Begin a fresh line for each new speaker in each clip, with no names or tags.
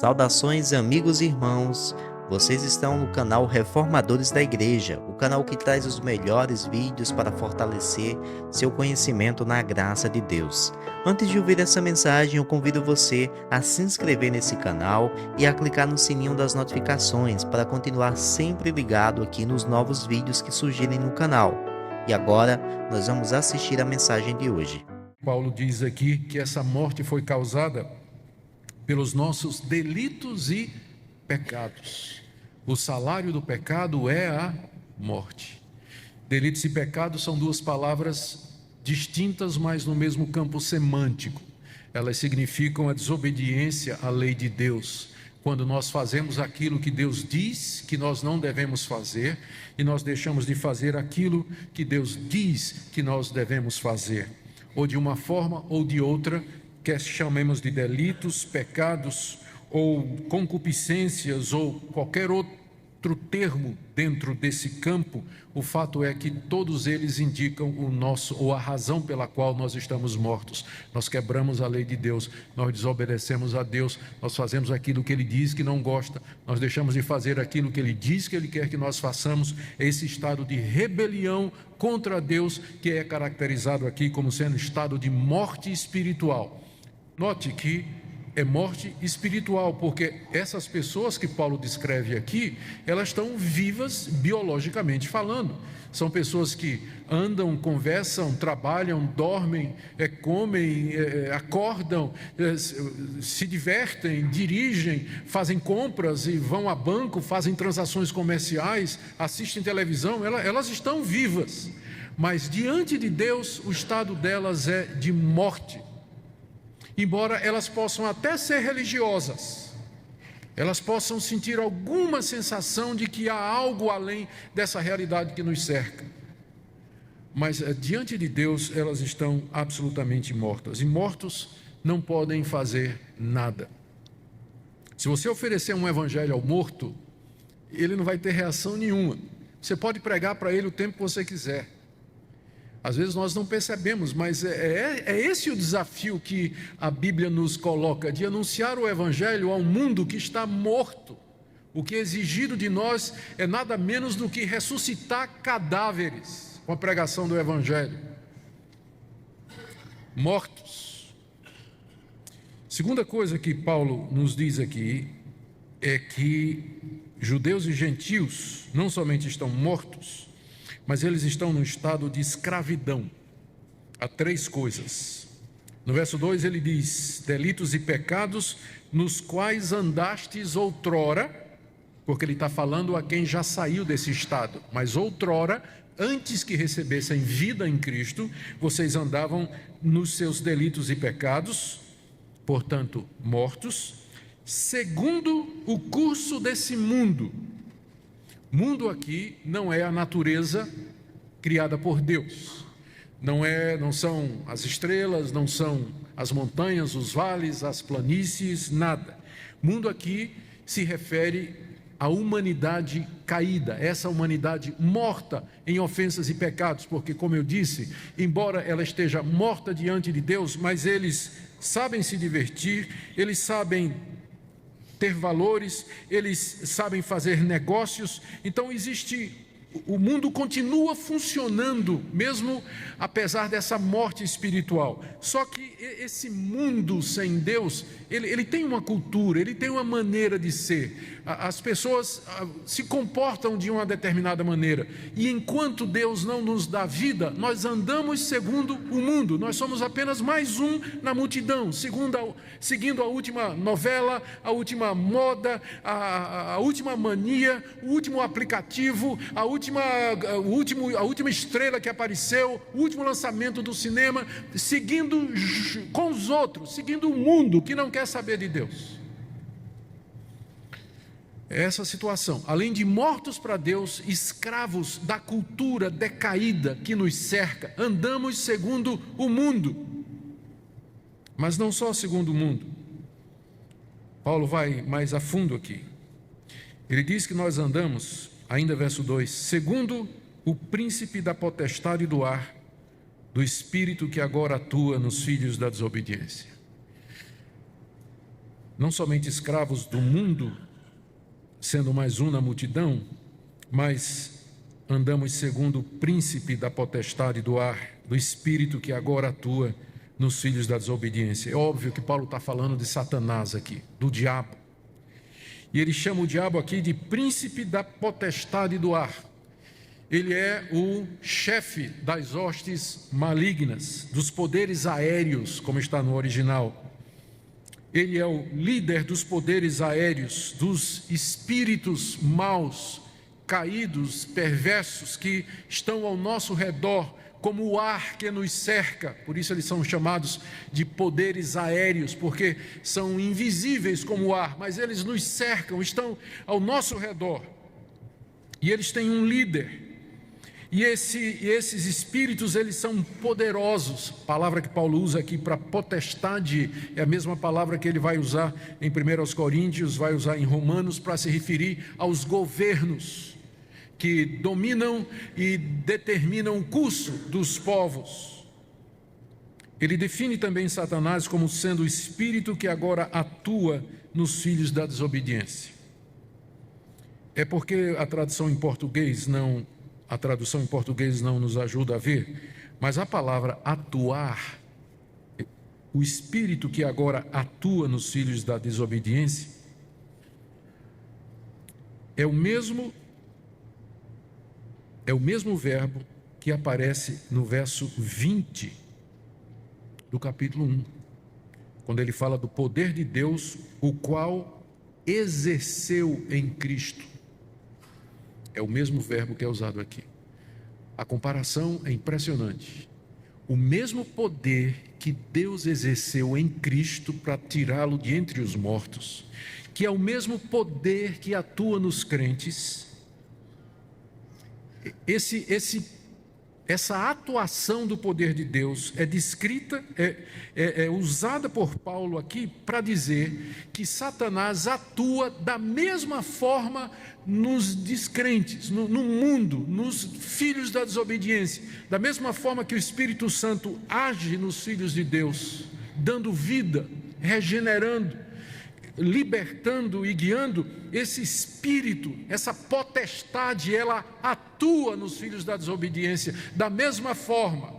Saudações, amigos e irmãos. Vocês estão no canal Reformadores da Igreja, o canal que traz os melhores vídeos para fortalecer seu conhecimento na graça de Deus. Antes de ouvir essa mensagem, eu convido você a se inscrever nesse canal e a clicar no sininho das notificações para continuar sempre ligado aqui nos novos vídeos que surgirem no canal. E agora, nós vamos assistir a mensagem de hoje.
Paulo diz aqui que essa morte foi causada pelos nossos delitos e pecados. O salário do pecado é a morte. Delitos e pecados são duas palavras distintas, mas no mesmo campo semântico. Elas significam a desobediência à lei de Deus. Quando nós fazemos aquilo que Deus diz que nós não devemos fazer e nós deixamos de fazer aquilo que Deus diz que nós devemos fazer. Ou de uma forma ou de outra, quer chamemos de delitos, pecados ou concupiscências ou qualquer outro termo dentro desse campo, o fato é que todos eles indicam a razão pela qual nós estamos mortos. Nós quebramos a lei de Deus, nós desobedecemos a Deus, nós fazemos aquilo que Ele diz que não gosta, nós deixamos de fazer aquilo que Ele diz que Ele quer que nós façamos. É esse estado de rebelião contra Deus que é caracterizado aqui como sendo estado de morte espiritual. Note que é morte espiritual, porque essas pessoas que Paulo descreve aqui, elas estão vivas biologicamente falando. São pessoas que andam, conversam, trabalham, dormem, comem, acordam, se divertem, dirigem, fazem compras e vão a banco, fazem transações comerciais, assistem televisão. Elas estão vivas, mas diante de Deus o estado delas é de morte. Embora elas possam até ser religiosas, elas possam sentir alguma sensação de que há algo além dessa realidade que nos cerca, mas diante de Deus elas estão absolutamente mortas, e mortos não podem fazer nada. Se você oferecer um evangelho ao morto, ele não vai ter reação nenhuma. Você pode pregar para ele o tempo que você quiser. Às vezes nós não percebemos, mas é esse o desafio que a Bíblia nos coloca, de anunciar o Evangelho ao mundo que está morto. O que é exigido de nós é nada menos do que ressuscitar cadáveres com a pregação do Evangelho. Mortos. Segunda coisa que Paulo nos diz aqui é que judeus e gentios não somente estão mortos, mas eles estão num estado de escravidão. Há três coisas. No verso 2 ele diz: delitos e pecados nos quais andastes outrora, porque ele está falando a quem já saiu desse estado, mas outrora, antes que recebessem vida em Cristo, vocês andavam nos seus delitos e pecados, portanto mortos, segundo o curso desse mundo. Mundo aqui não é a natureza criada por Deus, não são as estrelas, não são as montanhas, os vales, as planícies, nada. Mundo aqui se refere à humanidade caída, essa humanidade morta em ofensas e pecados, porque, como eu disse, embora ela esteja morta diante de Deus, mas eles sabem se divertir, eles sabem ter valores, eles sabem fazer negócios. Então o mundo continua funcionando, mesmo apesar dessa morte espiritual. Só que esse mundo sem Deus, ele tem uma cultura, ele tem uma maneira de ser. As pessoas se comportam de uma determinada maneira. E enquanto Deus não nos dá vida, nós andamos segundo o mundo. Nós somos apenas mais um na multidão, seguindo a última novela, a última moda, a última mania, o último aplicativo, a última estrela que apareceu, o último lançamento do cinema, seguindo com os outros, seguindo o mundo que não quer saber de Deus. Essa situação, além de mortos para Deus, escravos da cultura decaída que nos cerca, andamos segundo o mundo, mas não só segundo o mundo. Paulo vai mais a fundo aqui. Ele diz que nós andamos, ainda verso 2, segundo o príncipe da potestade do ar, do espírito que agora atua nos filhos da desobediência. não somente escravos do mundo, sendo mais um na multidão, mas andamos segundo o príncipe da potestade do ar, do espírito que agora atua nos filhos da desobediência. É óbvio que Paulo está falando de Satanás aqui, do diabo. E ele chama o diabo aqui de príncipe da potestade do ar. Ele é o chefe das hostes malignas, dos poderes aéreos, como está no original. Ele é o líder dos poderes aéreos, dos espíritos maus, caídos, perversos, que estão ao nosso redor, como o ar que nos cerca. Por isso eles são chamados de poderes aéreos, porque são invisíveis como o ar, mas eles nos cercam, estão ao nosso redor. E eles têm um líder. E esses espíritos, eles são poderosos. A palavra que Paulo usa aqui para potestade é a mesma palavra que ele vai usar em 1 Coríntios, vai usar em Romanos, para se referir aos governos que dominam e determinam o curso dos povos. Ele define também Satanás como sendo o espírito que agora atua nos filhos da desobediência. É porque a tradução em português não nos ajuda a ver, mas a palavra atuar, o espírito que agora atua nos filhos da desobediência, é o mesmo verbo que aparece no verso 20 do capítulo 1, quando ele fala do poder de Deus, o qual exerceu em Cristo. É o mesmo verbo que é usado aqui. A comparação é impressionante. O mesmo poder que Deus exerceu em Cristo para tirá-lo de entre os mortos, que é o mesmo poder que atua nos crentes, essa atuação do poder de Deus é descrita, é usada por Paulo aqui para dizer que Satanás atua da mesma forma nos descrentes, no mundo, nos filhos da desobediência, da mesma forma que o Espírito Santo age nos filhos de Deus, dando vida, regenerando, libertando e guiando. Esse espírito, essa potestade, ela atua nos filhos da desobediência da mesma forma.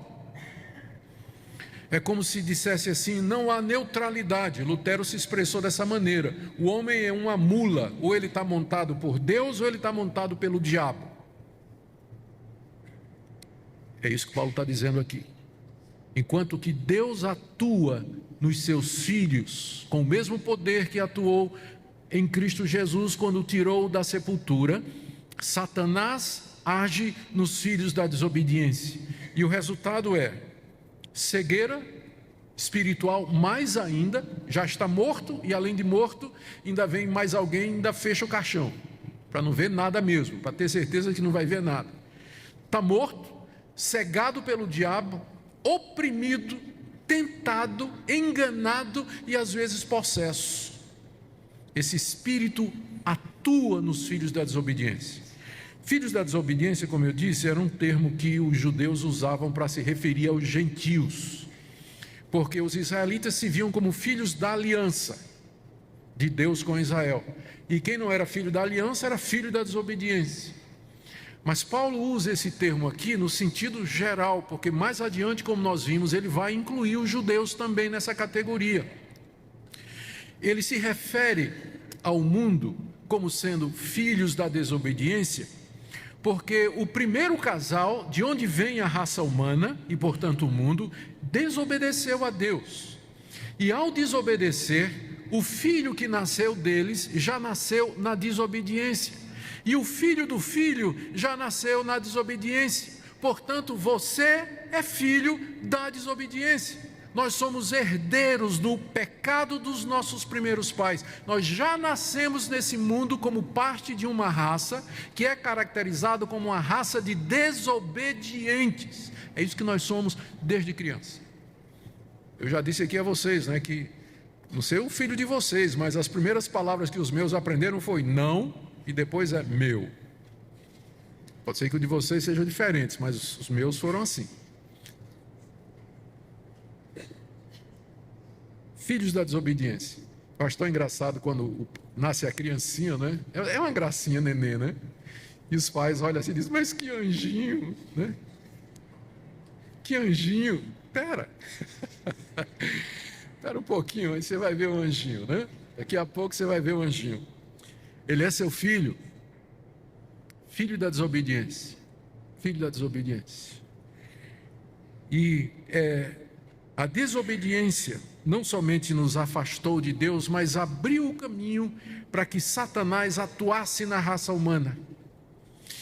É como se dissesse assim: não há neutralidade. Lutero se expressou dessa maneira: o homem é uma mula, ou ele está montado por Deus ou ele está montado pelo diabo. É isso que Paulo está dizendo aqui. Enquanto que Deus atua nos seus filhos com o mesmo poder que atuou em Cristo Jesus quando o tirou da sepultura, Satanás age nos filhos da desobediência. E o resultado é cegueira espiritual, mais ainda, já está morto, e além de morto, ainda vem mais alguém, ainda fecha o caixão, para não ver nada mesmo, para ter certeza que não vai ver nada. Está morto, cegado pelo diabo, oprimido, tentado, enganado e às vezes possesso. Esse espírito atua nos filhos da desobediência. Filhos da desobediência, como eu disse, era um termo que os judeus usavam para se referir aos gentios, porque os israelitas se viam como filhos da aliança de Deus com Israel, e quem não era filho da aliança era filho da desobediência. Mas Paulo usa esse termo aqui no sentido geral, porque mais adiante, como nós vimos, ele vai incluir os judeus também nessa categoria. Ele se refere ao mundo como sendo filhos da desobediência, porque o primeiro casal, de onde vem a raça humana, e portanto o mundo, desobedeceu a Deus. E ao desobedecer, o filho que nasceu deles já nasceu na desobediência. E o filho do filho já nasceu na desobediência. Portanto, você é filho da desobediência. Nós somos herdeiros do pecado dos nossos primeiros pais. Nós já nascemos nesse mundo como parte de uma raça que é caracterizada como uma raça de desobedientes. É isso que nós somos desde criança. Eu já disse aqui a vocês, que não sei o filho de vocês, mas as primeiras palavras que os meus aprenderam foi não, e depois é meu. Pode ser que o de vocês sejam diferentes, mas os meus foram assim. Filhos da desobediência. Eu acho tão engraçado quando nasce a criancinha, né? É uma gracinha, nenê, né? E os pais olham assim e dizem, mas que anjinho, né? Que anjinho. Pera um pouquinho, aí você vai ver o anjinho, né? Daqui a pouco você vai ver o anjinho. Ele é seu filho, filho da desobediência. Filho da desobediência. E a desobediência não somente nos afastou de Deus, mas abriu o caminho para que Satanás atuasse na raça humana.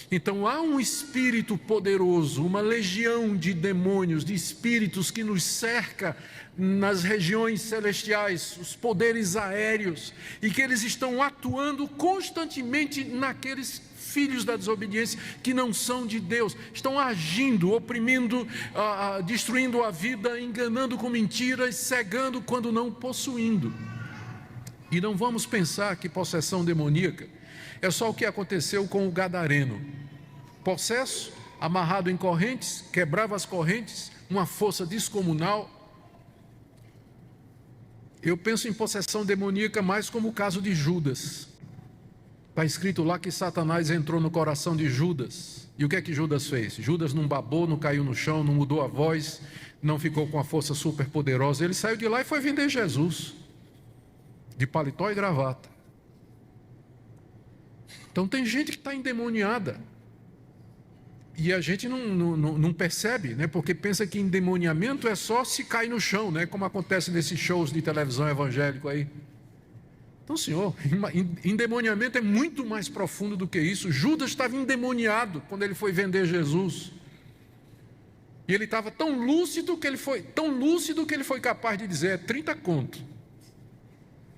Então há um espírito poderoso, uma legião de demônios, de espíritos que nos cerca nas regiões celestiais, os poderes aéreos, e que eles estão atuando constantemente naqueles filhos da desobediência que não são de Deus, estão agindo, oprimindo, destruindo a vida, enganando com mentiras, cegando quando não possuindo. E não vamos pensar que possessão demoníaca é só o que aconteceu com o gadareno. Possesso, amarrado em correntes, quebrava as correntes, uma força descomunal. Eu penso em possessão demoníaca mais como o caso de Judas. Está escrito lá que Satanás entrou no coração de Judas. E o que é que Judas fez? Judas não babou, não caiu no chão, não mudou a voz, não ficou com a força super poderosa. Ele saiu de lá e foi vender Jesus, de paletó e gravata. Então tem gente que está endemoniada. E a gente não percebe, né? Porque pensa que endemoniamento é só se cai no chão, né? Como acontece nesses shows de televisão evangélico aí. Então, senhor, endemoniamento é muito mais profundo do que isso. Judas estava endemoniado quando ele foi vender Jesus. E ele estava tão lúcido que ele foi capaz de dizer, 30 conto.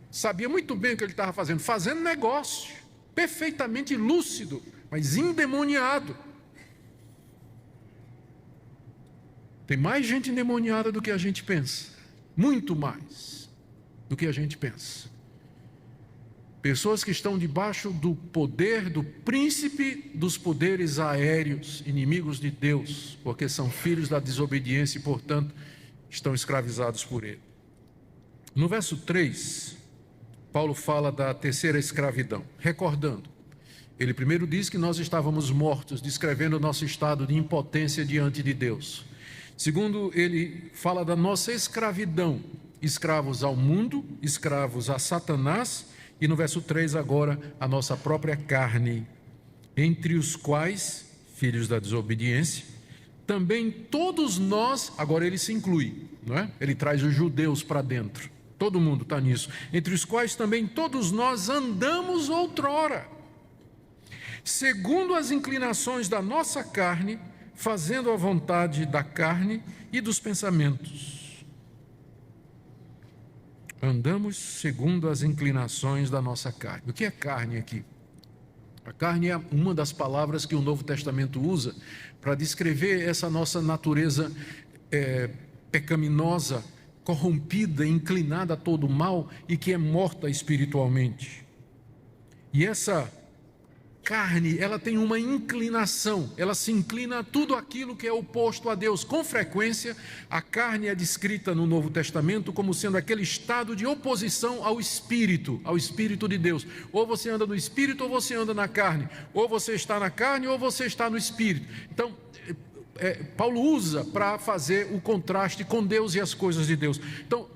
Sabia muito bem o que ele estava fazendo negócio, perfeitamente lúcido, mas endemoniado. Tem mais gente endemoniada do que a gente pensa, muito mais do que a gente pensa. Pessoas que estão debaixo do poder do príncipe dos poderes aéreos, inimigos de Deus, porque são filhos da desobediência e, portanto, estão escravizados por ele. No verso 3, Paulo fala da terceira escravidão, recordando. Ele primeiro diz que nós estávamos mortos, descrevendo o nosso estado de impotência diante de Deus. Segundo, ele fala da nossa escravidão, escravos ao mundo, escravos a Satanás, e no verso 3 agora, a nossa própria carne, entre os quais, filhos da desobediência, também todos nós, agora ele se inclui, não é? Ele traz os judeus para dentro, todo mundo está nisso, entre os quais também todos nós andamos outrora, segundo as inclinações da nossa carne, fazendo a vontade da carne e dos pensamentos. Andamos segundo as inclinações da nossa carne. O que é carne aqui? A carne é uma das palavras que o Novo Testamento usa para descrever essa nossa natureza pecaminosa, corrompida, inclinada a todo mal e que é morta espiritualmente. E essa carne, ela tem uma inclinação, ela se inclina a tudo aquilo que é oposto a Deus. Com frequência, a carne é descrita no Novo Testamento como sendo aquele estado de oposição ao Espírito de Deus. Ou você anda no Espírito ou você anda na carne, ou você está na carne ou você está no Espírito. Então, Paulo usa para fazer o contraste com Deus e as coisas de Deus. Então,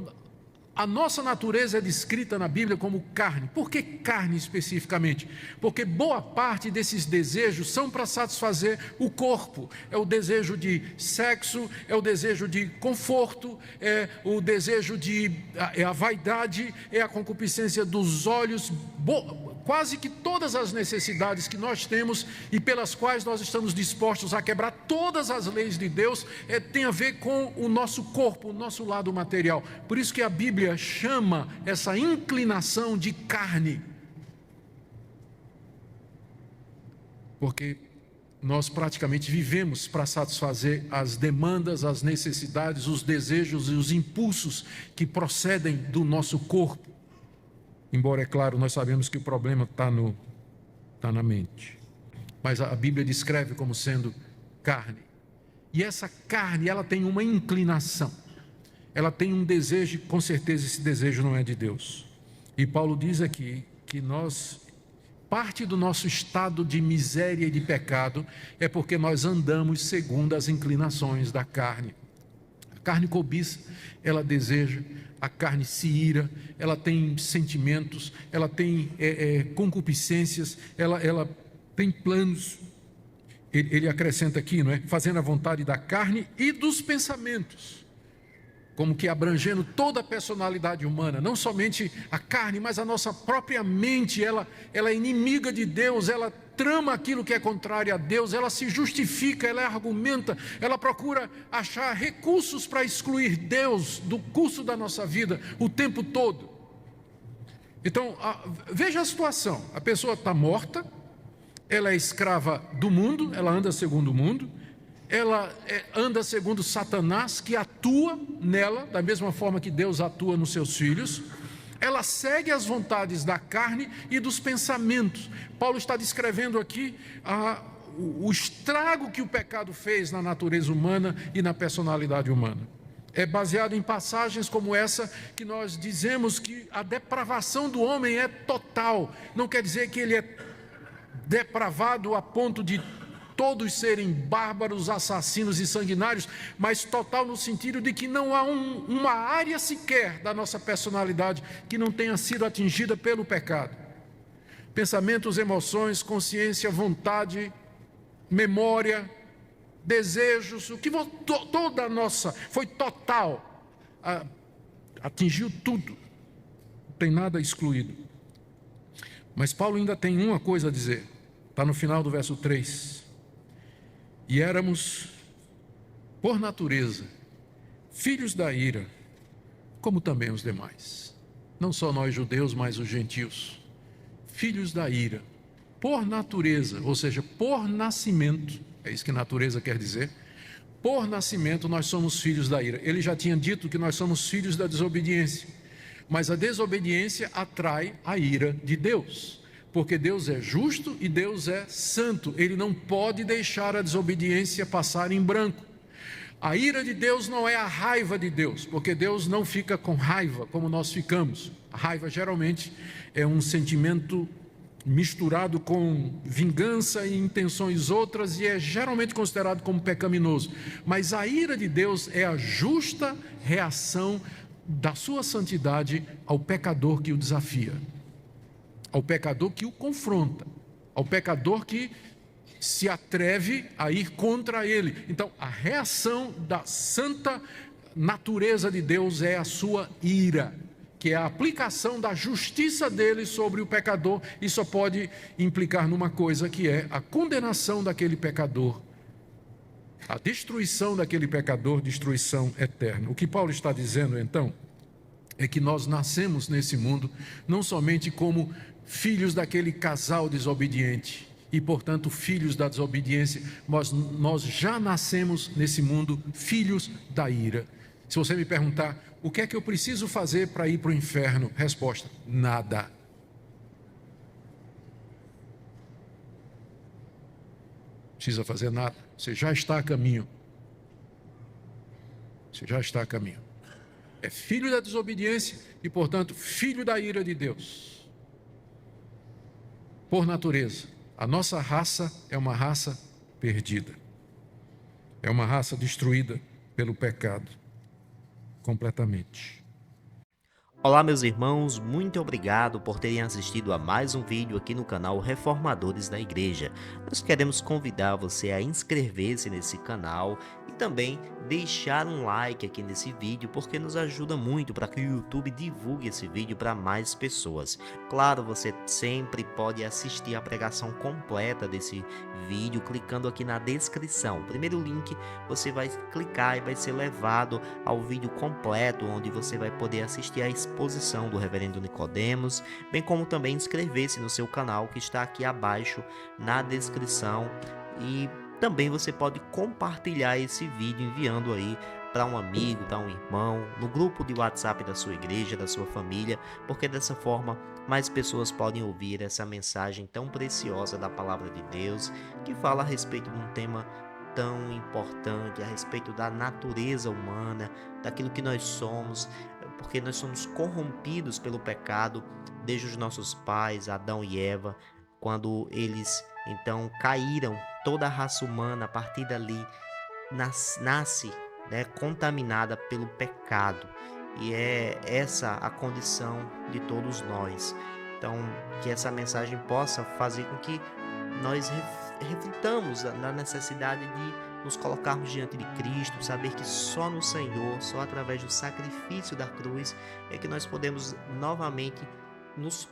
a nossa natureza é descrita na Bíblia como carne. Por que carne especificamente? Porque boa parte desses desejos são para satisfazer o corpo. É o desejo de sexo, é o desejo de conforto, é o desejo a vaidade, é a concupiscência dos olhos. Quase que todas as necessidades que nós temos e pelas quais nós estamos dispostos a quebrar todas as leis de Deus, tem a ver com o nosso corpo, o nosso lado material. Por isso que a Bíblia chama essa inclinação de carne. Porque nós praticamente vivemos para satisfazer as demandas, as necessidades, os desejos e os impulsos que procedem do nosso corpo. Embora, é claro, nós sabemos que o problema está na mente. Mas a Bíblia descreve como sendo carne. E essa carne, ela tem uma inclinação. Ela tem um desejo, com certeza esse desejo não é de Deus. E Paulo diz aqui que parte do nosso estado de miséria e de pecado é porque nós andamos segundo as inclinações da carne. A carne cobiça, ela deseja, a carne se ira, ela tem sentimentos, ela tem concupiscências, ela tem planos. Ele acrescenta aqui, não é? Fazendo a vontade da carne e dos pensamentos, como que abrangendo toda a personalidade humana, não somente a carne, mas a nossa própria mente. Ela é inimiga de Deus, ela trama aquilo que é contrário a Deus, ela se justifica, ela argumenta, ela procura achar recursos para excluir Deus do curso da nossa vida o tempo todo. Então, veja a situação: a pessoa está morta, ela é escrava do mundo, ela anda segundo o mundo, ela anda segundo Satanás, que atua nela da mesma forma que Deus atua nos seus filhos. Ela segue as vontades da carne e dos pensamentos. Paulo está descrevendo aqui o estrago que o pecado fez na natureza humana e na personalidade humana. É baseado em passagens como essa que nós dizemos que a depravação do homem é total. Não quer dizer que ele é depravado a ponto de todos serem bárbaros, assassinos e sanguinários, mas total no sentido de que não há uma área sequer da nossa personalidade que não tenha sido atingida pelo pecado. Pensamentos, emoções, consciência, vontade, memória, desejos, o que toda a nossa foi total, atingiu tudo, não tem nada excluído. Mas Paulo ainda tem uma coisa a dizer, está no final do verso 3. E éramos, por natureza, filhos da ira, como também os demais. Não só nós judeus, mas os gentios. Filhos da ira, por natureza, ou seja, por nascimento, é isso que natureza quer dizer. Por nascimento nós somos filhos da ira. Ele já tinha dito que nós somos filhos da desobediência. Mas a desobediência atrai a ira de Deus. Porque Deus é justo e Deus é santo. Ele não pode deixar a desobediência passar em branco. A ira de Deus não é a raiva de Deus, porque Deus não fica com raiva como nós ficamos. A raiva geralmente é um sentimento misturado com vingança e intenções outras e é geralmente considerado como pecaminoso. Mas a ira de Deus é a justa reação da sua santidade ao pecador que o desafia, ao pecador que o confronta, ao pecador que se atreve a ir contra ele. Então, a reação da santa natureza de Deus é a sua ira, que é a aplicação da justiça dele sobre o pecador, e só pode implicar numa coisa, que é a condenação daquele pecador, a destruição daquele pecador, destruição eterna. O que Paulo está dizendo, então, é que nós nascemos nesse mundo não somente como filhos daquele casal desobediente e, portanto, filhos da desobediência, mas nós já nascemos nesse mundo filhos da ira. Se você me perguntar, o que é que eu preciso fazer para ir para o inferno? Resposta: nada. Não precisa fazer nada, você já está a caminho. Você já está a caminho. É filho da desobediência e, portanto, filho da ira de Deus. Por natureza, a nossa raça é uma raça perdida. É uma raça destruída pelo pecado, completamente.
Olá, meus irmãos, muito obrigado por terem assistido a mais um vídeo aqui no canal Reformadores da Igreja. Nós queremos convidar você a inscrever-se nesse canal e também deixar um like aqui nesse vídeo, porque nos ajuda muito para que o YouTube divulgue esse vídeo para mais pessoas. Claro, você sempre pode assistir a pregação completa desse vídeo clicando aqui na descrição. O primeiro link você vai clicar e vai ser levado ao vídeo completo, onde você vai poder assistir a exposição do Reverendo Nicodemos, bem como também inscrever-se no seu canal, que está aqui abaixo na descrição. E também você pode compartilhar esse vídeo enviando aí para um amigo, para um irmão, no grupo de WhatsApp da sua igreja, da sua família, porque dessa forma mais pessoas podem ouvir essa mensagem tão preciosa da palavra de Deus, que fala a respeito de um tema tão importante, a respeito da natureza humana, daquilo que nós somos, porque nós somos corrompidos pelo pecado desde os nossos pais, Adão e Eva, quando eles então caíram. Toda a raça humana a partir dali nasce, né, contaminada pelo pecado, e é essa a condição de todos nós. Então, que essa mensagem possa fazer com que nós reflitamos na necessidade de nos colocarmos diante de Cristo, saber que só no Senhor, só através do sacrifício da cruz, é que nós podemos novamente nos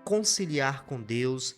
conciliar com Deus,